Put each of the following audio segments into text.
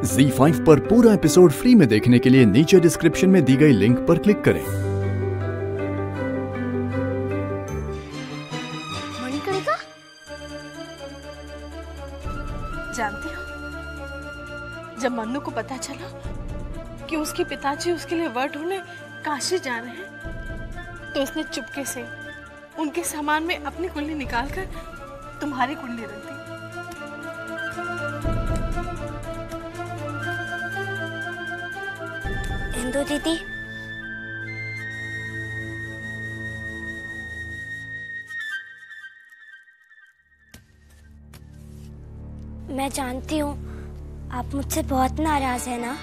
ZEE5 पर पूरा episode free में देखने के लिए नीचे डिस्क्रिप्शन में दी गई लिंक पर क्लिक करें। मणिकर्णिका, जानती हो, जब मन्नू को पता चला कि उसके पिताजी उसके लिए वर ढूंढने काशी जा रहे हैं, तो उसने चुपके से उनके सामान में अपनी कुंडली निकालकर तुम्हारी कुंडली रख दी। इंदु दीदी, मैं जानती हूँ आप मुझसे बहुत नाराज है ना।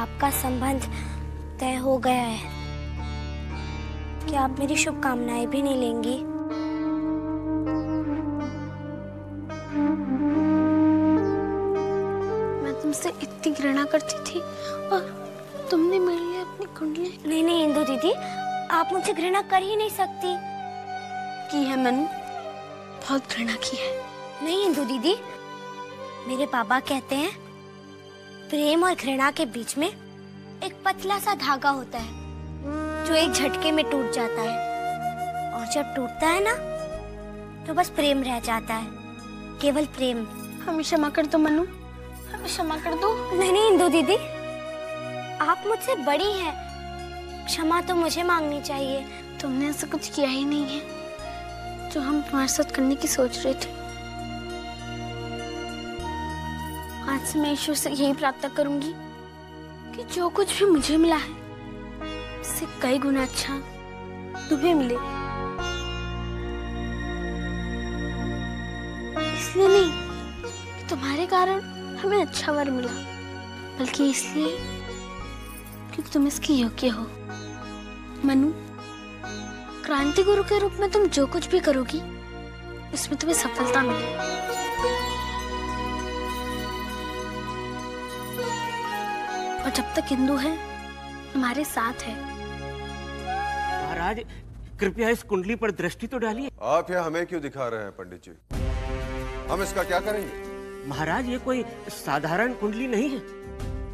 आपका संबंध तय हो गया है। क्या आप मेरी शुभकामनाएं भी नहीं लेंगी? मैं तुमसे इतनी घृणा करती थी और तुमने मेरे लिए अपनी कुंडली। नहीं नहीं इंदु दीदी, आप मुझे घृणा कर ही नहीं सकती। की है मैंने, बहुत घृणा की है। नहीं इंदु दीदी, मेरे पापा कहते हैं प्रेम और घृणा के बीच में एक पतला सा धागा होता है जो एक झटके में टूट जाता है, और जब टूटता है ना तो बस प्रेम रह जाता है, केवल प्रेम। हमें क्षमा कर दो मनु, हमें क्षमा कर दो। नहीं नहीं इंदु दीदी, आप मुझसे बड़ी हैं, क्षमा तो मुझे मांगनी चाहिए। तुमने ऐसा कुछ किया ही नहीं है जो हम तुम्हारे साथ करने की सोच रहे थे। आज से मैं ईश्वर से यही प्रार्थना करूंगी कि जो कुछ भी मुझे मिला है उससे कई गुना अच्छा तुम्हें मिले। इसलिए नहीं कि तुम्हारे कारण हमें अच्छा वर मिला, बल्कि इसलिए क्योंकि तुम इसके योग्य हो। मनु, क्रांति गुरु के रूप में तुम जो कुछ भी करोगी उसमें तुम्हें सफलता मिलेगी। और जब तक इंदु है हमारे साथ है। महाराज, कृपया इस कुंडली पर दृष्टि तो डालिए। आप यहाँ हमें क्यों दिखा रहे हैं पंडित जी? हम इसका क्या करेंगे? महाराज, ये कोई साधारण कुंडली नहीं है,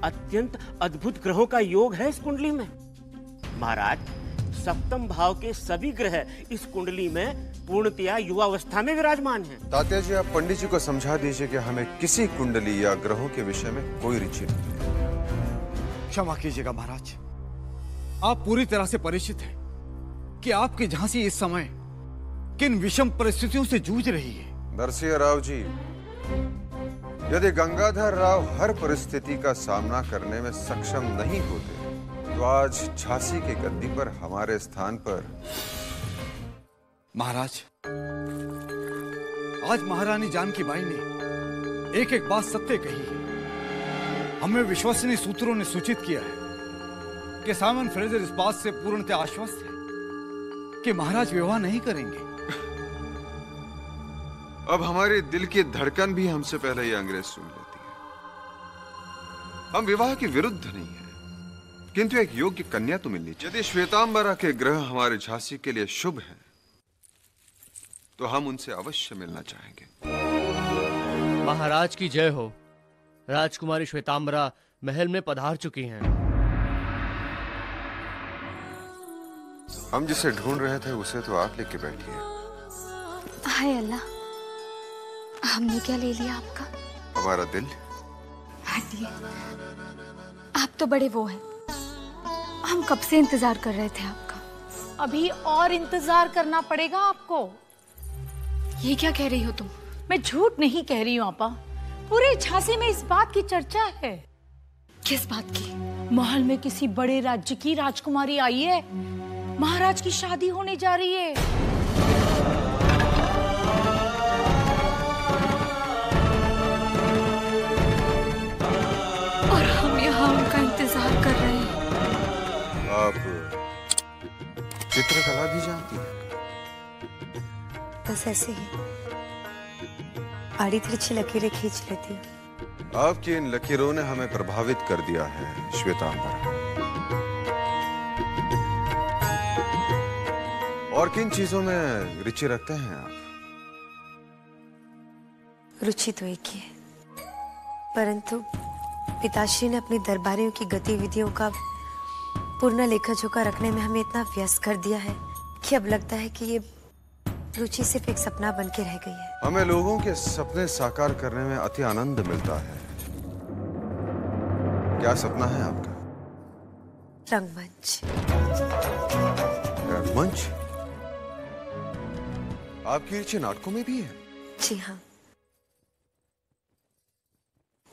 अत्यंत अद्भुत ग्रहों का योग है इस कुंडली में। महाराज, सप्तम भाव के सभी ग्रह इस कुंडली में पूर्णतया युवावस्था में विराजमान हैं। तात्या जी, आप पंडित जी को समझा दीजिए कि हमें किसी कुंडली या ग्रहों के विषय में कोई रुचि नहीं है। क्षमा कीजिएगा महाराज, आप पूरी तरह से परिचित हैं कि आपकी झांसी इस समय किन विषम परिस्थितियों से जूझ रही है। नरसिंह राव जी, यदि गंगाधर राव हर परिस्थिति का सामना करने में सक्षम नहीं होते तो आज झांसी की गद्दी पर हमारे स्थान पर। महाराज, आज महारानी जानकी बाई ने एक एक बात सत्य कही है। हमें विश्वसनीय सूत्रों ने सूचित किया है कि साइमन फ्रेजर इस बात से पूर्णतः आश्वस्त है कि महाराज विवाह नहीं करेंगे। अब हमारे दिल की धड़कन भी हमसे पहले ये अंग्रेज सुन लेती है। हम विवाह के विरुद्ध नहीं है, किंतु एक योग्य कन्या तो मिलनी चाहिए। यदि श्वेतांबरा के ग्रह हमारे झांसी के लिए शुभ हैं, तो हम उनसे अवश्य मिलना चाहेंगे। महाराज की जय हो। राजकुमारी श्वेतांबरा महल में पधार चुकी हैं। हम जिसे ढूंढ रहे थे उसे तो आप लेके बैठी हैं। हाय अल्लाह, हमने क्या ले लिया आपका? हमारा दिल। हटिए, आप तो बड़े वो हैं। हम कब से इंतजार कर रहे थे आपका। अभी और इंतजार करना पड़ेगा आपको। ये क्या कह रही हो तुम? मैं झूठ नहीं कह रही हूँ आपा, पूरे झांसी में इस बात की चर्चा है। किस बात की? महल में किसी बड़े राज्य की राजकुमारी आई है, महाराज की शादी होने जा रही है। और हम यहाँ उनका इंतजार कर रहे हैं। आप चित्रकला भी जानती हैं? बस ऐसे ही आड़ी तिरछी लकीरें खींच लेती हूँ। आपकी इन लकीरों ने हमें प्रभावित कर दिया है श्वेतांबरा। और किन चीजों में रुचि रखते हैं आप? रुचि तो एक ही है, परंतु पिताश्री ने अपनी दरबारियों की गतिविधियों का पूर्ण लेखा जोखा रखने में हमें इतना व्यस्त कर दिया है कि अब लगता है कि ये रुचि सिर्फ एक सपना बन के रह गई है। हमें लोगों के सपने साकार करने में अति आनंद मिलता है। क्या सपना है आपका? रंगमंच। रंगमंच? आपकी रुचि नाटकों में भी है? जी हाँ,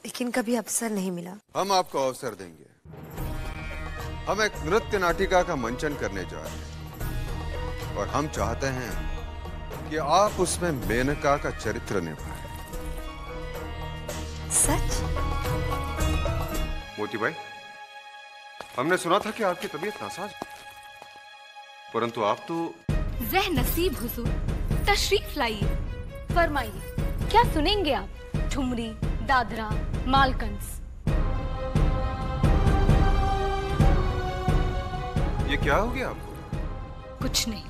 लेकिन कभी अवसर नहीं मिला। हम आपको अवसर देंगे। हम एक नृत्य नाटिका का मंचन करने जा रहे हैं और हम चाहते हैं कि आप उसमें मेनका का चरित्र निभाएं। सच? मोती भाई, हमने सुना था कि आपकी तबीयत नासाज, परंतु आप तो ज़ह नसीब हुजूर, तशरीफ लाइए। फरमाइए, क्या सुनेंगे आप? ठुमरी, दादरा, मालकंस। ये क्या हो गया आपको? कुछ नहीं,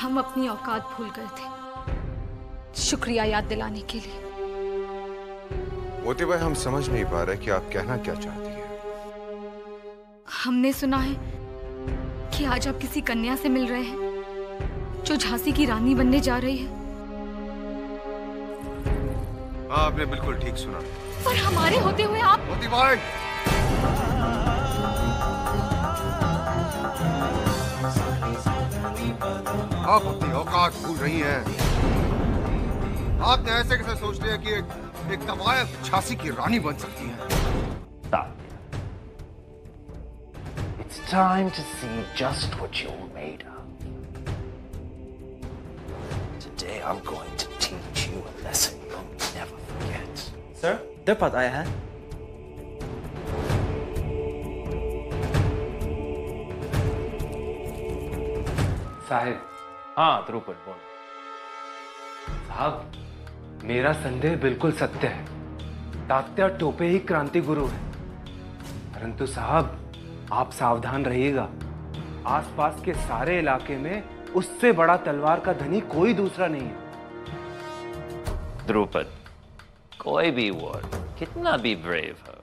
हम अपनी औकात भूल गए थे। शुक्रिया याद दिलाने के लिए। मोती भाई, हम समझ नहीं पा रहे कि आप कहना क्या चाहती हैं। हमने सुना है कि आज आप किसी कन्या से मिल रहे हैं जो झांसी की रानी बनने जा रही है। हाँ, आपने बिल्कुल ठीक सुना। पर हमारे होते हुए आप। मोती भाई, आप अपनी औकात भूल रही हैं। आपने ऐसे कैसे सोच लिया कि एक कमायत झांसी की रानी बन सकती है? It's time to see just what you're made of. Today I'm going to teach you a lesson you'll never forget. Sir, दरपत आया है। साहिब। हाँ द्रुपद बोल। साहब, मेरा संदेह बिल्कुल सत्य है। तात्या टोपे ही क्रांति गुरु है, परंतु साहब आप सावधान रहिएगा। आसपास के सारे इलाके में उससे बड़ा तलवार का धनी कोई दूसरा नहीं है। द्रुपद, कोई भी वर्ड कितना भी ब्रेव हो,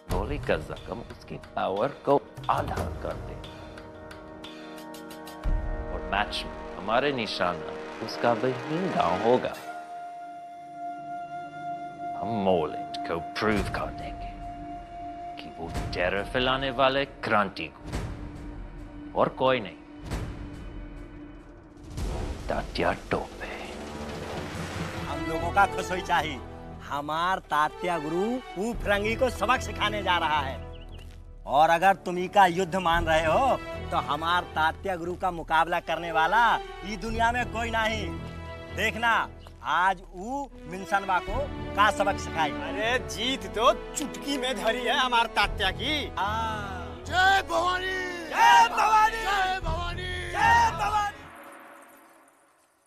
गोली का जख्म उसकी पावर को आधा कर दे। और मैच में हमारे निशाना उसका वही गांव होगा। हम मोलेट को प्रूव कर देंगे कि वो टेरर फैलाने वाले क्रांति को और कोई नहीं, तात्या टोपे। हम लोगों का खुश होई चाहिए। हमार तात्या गुरु ऊ फिरंगी को सबक सिखाने जा रहा है, और अगर तुम्ही का युद्ध मान रहे हो तो हमार तात्या गुरु का मुकाबला करने वाला इस दुनिया में कोई नहीं। देखना आज ऊ मिनसनवा को का सबक सिखाई। अरे जीत तो चुटकी में धरी है हमार तात्या की। जय भवानी, जय भवानी, जय भवानी, जय भवानी।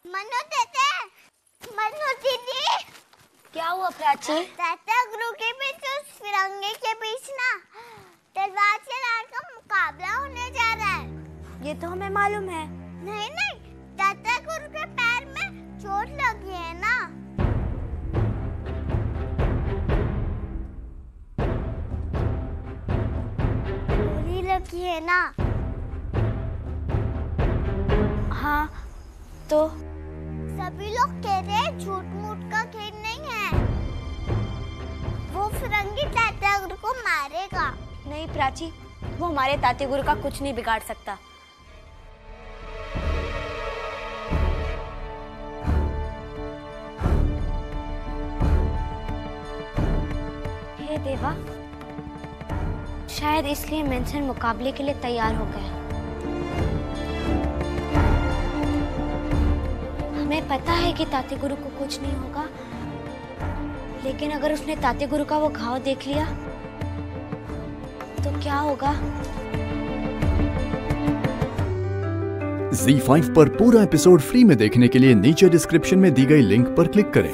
मनु देते, मनु दीदी। क्या हुआ प्राची? तात्या गुरु के बीच उस फिरंगी के बीच ना तलवार चलाने का मुकाबला होने जा रहा है। ये तो हमें मालूम है। नहीं नहीं, तात्या गुरु के पैर में चोट लगी है ना। गोली लगी है ना। हाँ तो सभी लोग कह रहे हैं झूठ मूठ का खेल नहीं है। वो फिरंगी तात्या गुरु को मारेगा। नहीं प्राची, वो हमारे तात्या गुरु का कुछ नहीं बिगाड़ सकता। हे देवा, शायद इसलिए मेंशन मुकाबले के लिए तैयार हो गया। हमें पता है कि तात्या गुरु को कुछ नहीं होगा, लेकिन अगर उसने तात्या गुरु का वो घाव देख लिया तो क्या होगा? ZEE5 पर पूरा एपिसोड फ्री में देखने के लिए नीचे डिस्क्रिप्शन में दी गई लिंक पर क्लिक करें।